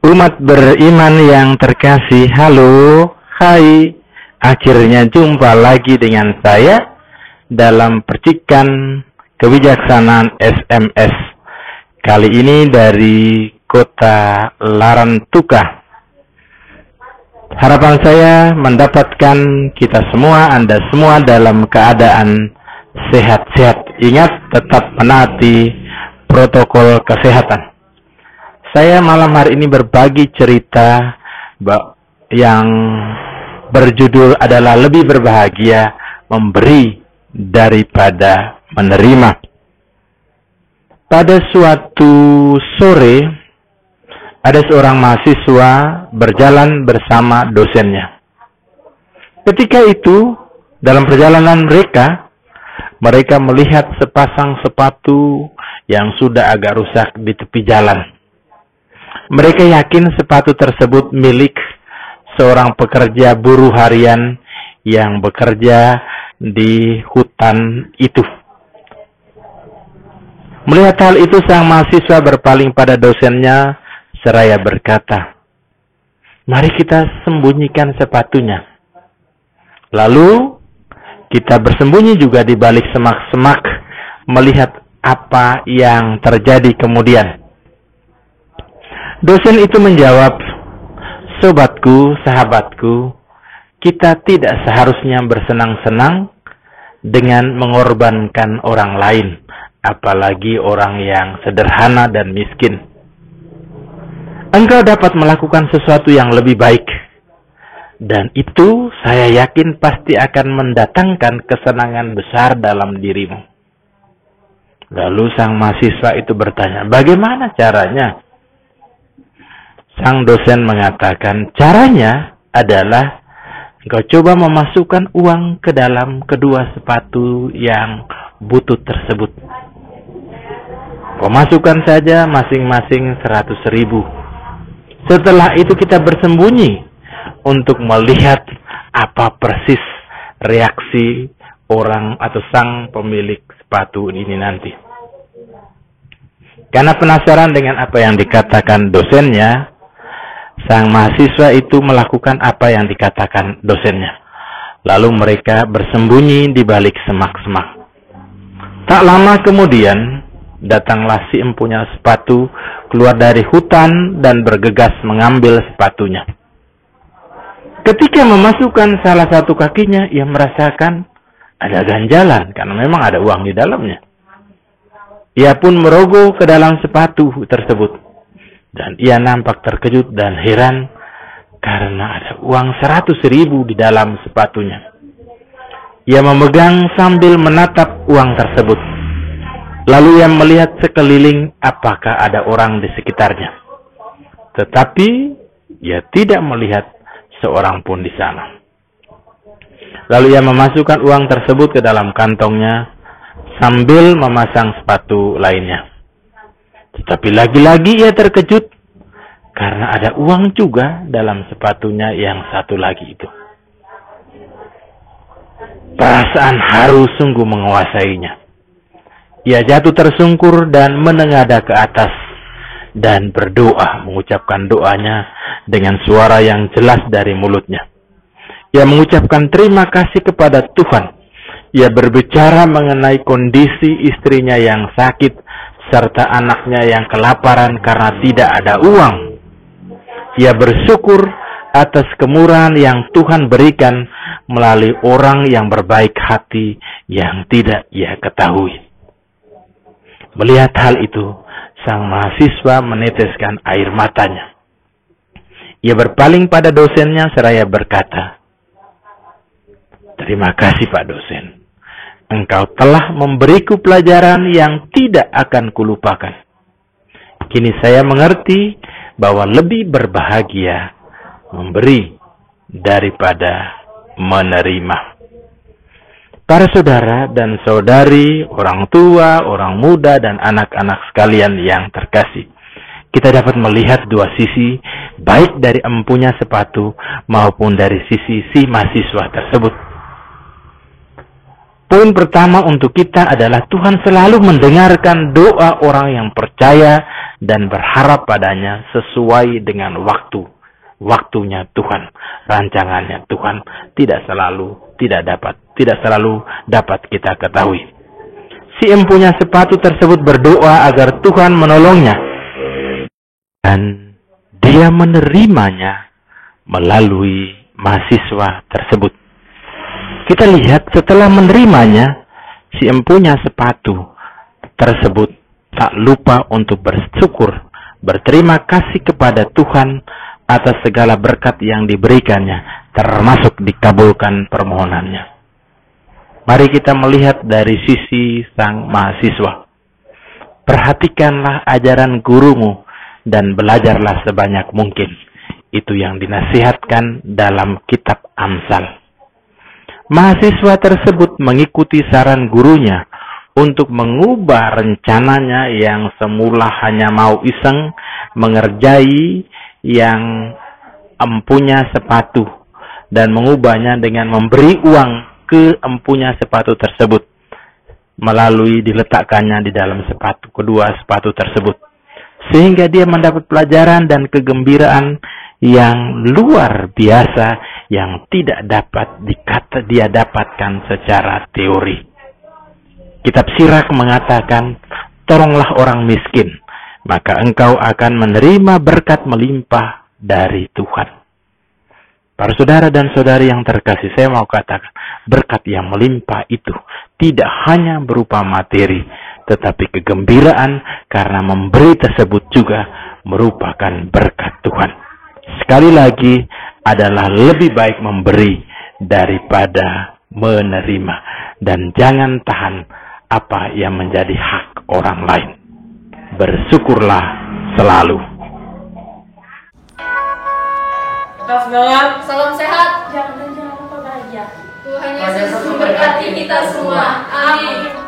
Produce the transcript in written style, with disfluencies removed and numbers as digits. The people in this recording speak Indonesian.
Umat beriman yang terkasih, halo, hai. Akhirnya jumpa lagi dengan saya dalam percikan kebijaksanaan SMS. Kali ini dari kota Larantuka. Harapan saya mendapatkan kita semua, Anda semua dalam keadaan sehat-sehat. Ingat, tetap menaati protokol kesehatan. Saya malam hari ini berbagi cerita yang berjudul adalah lebih berbahagia memberi daripada menerima. Pada suatu sore, ada seorang mahasiswa berjalan bersama dosennya. Ketika itu, dalam perjalanan mereka melihat sepasang sepatu yang sudah agak rusak di tepi jalan. Mereka yakin sepatu tersebut milik seorang pekerja buruh harian yang bekerja di hutan itu. Melihat hal itu, sang mahasiswa berpaling pada dosennya seraya berkata, "Mari kita sembunyikan sepatunya. Lalu kita bersembunyi juga di balik semak-semak melihat apa yang terjadi kemudian." Dosen itu menjawab, "Sobatku, sahabatku, kita tidak seharusnya bersenang-senang dengan mengorbankan orang lain, apalagi orang yang sederhana dan miskin. Engkau dapat melakukan sesuatu yang lebih baik, dan itu saya yakin pasti akan mendatangkan kesenangan besar dalam dirimu." Lalu sang mahasiswa itu bertanya, "Bagaimana caranya?" Sang dosen mengatakan, "Caranya adalah engkau coba memasukkan uang ke dalam kedua sepatu yang butut tersebut. Kau masukkan saja masing-masing 100.000. Setelah itu kita bersembunyi untuk melihat apa persis reaksi orang atau sang pemilik sepatu ini nanti." Karena penasaran dengan apa yang dikatakan dosennya, sang mahasiswa itu melakukan apa yang dikatakan dosennya. Lalu mereka bersembunyi di balik semak-semak. Tak lama kemudian, datanglah si empunya sepatu keluar dari hutan dan bergegas mengambil sepatunya. Ketika memasukkan salah satu kakinya, ia merasakan ada ganjalan karena memang ada uang di dalamnya. Ia pun merogoh ke dalam sepatu tersebut. Dan ia nampak terkejut dan heran karena ada uang 100.000 di dalam sepatunya. Ia memegang sambil menatap uang tersebut. Lalu ia melihat sekeliling apakah ada orang di sekitarnya. Tetapi ia tidak melihat seorang pun di sana. Lalu ia memasukkan uang tersebut ke dalam kantongnya sambil memasang sepatu lainnya. Tetapi lagi-lagi ia terkejut karena ada uang juga dalam sepatunya yang satu lagi itu. Perasaan haru sungguh menguasainya. Ia jatuh tersungkur dan menengadah ke atas dan berdoa, mengucapkan doanya dengan suara yang jelas dari mulutnya. Ia mengucapkan terima kasih kepada Tuhan. Ia berbicara mengenai kondisi istrinya yang sakit serta anaknya yang kelaparan karena tidak ada uang. Ia bersyukur atas kemurahan yang Tuhan berikan melalui orang yang berbaik hati yang tidak ia ketahui. Melihat hal itu, sang mahasiswa meneteskan air matanya. Ia berpaling pada dosennya seraya berkata, "Terima kasih Pak dosen. Engkau telah memberiku pelajaran yang tidak akan kulupakan. Kini saya mengerti bahwa lebih berbahagia memberi daripada menerima." Para saudara dan saudari, orang tua, orang muda, dan anak-anak sekalian yang terkasih, kita dapat melihat dua sisi, baik dari empunya sepatu maupun dari sisi si mahasiswa tersebut. Poin pertama untuk kita adalah Tuhan selalu mendengarkan doa orang yang percaya dan berharap padanya sesuai dengan waktunya Tuhan, rancangannya Tuhan tidak selalu dapat kita ketahui. Si empunya sepatu tersebut berdoa agar Tuhan menolongnya, dan dia menerimanya melalui mahasiswa tersebut. Kita lihat setelah menerimanya, si empunya sepatu tersebut tak lupa untuk bersyukur, berterima kasih kepada Tuhan atas segala berkat yang diberikannya, termasuk dikabulkan permohonannya. Mari kita melihat dari sisi sang mahasiswa. Perhatikanlah ajaran gurumu dan belajarlah sebanyak mungkin. Itu yang dinasihatkan dalam kitab Amsal. Mahasiswa tersebut mengikuti saran gurunya untuk mengubah rencananya yang semula hanya mau iseng mengerjai yang empunya sepatu dan mengubahnya dengan memberi uang ke empunya sepatu tersebut melalui diletakkannya di dalam kedua sepatu tersebut, sehingga dia mendapat pelajaran dan kegembiraan yang luar biasa yang tidak dapat dia dapatkan secara teori. Kitab Sirak mengatakan, tolonglah orang miskin, maka engkau akan menerima berkat melimpah dari Tuhan. Para saudara dan saudari yang terkasih, saya mau katakan, berkat yang melimpah itu tidak hanya berupa materi, tetapi kegembiraan karena memberi tersebut juga merupakan berkat Tuhan. Sekali lagi, adalah lebih baik memberi daripada menerima. Dan jangan tahan apa yang menjadi hak orang lain. Bersyukurlah selalu. Tetap semangat. Salam sehat. Jangan lupa bahagia. Tuhan Yesus memberkati kita semua. Amin.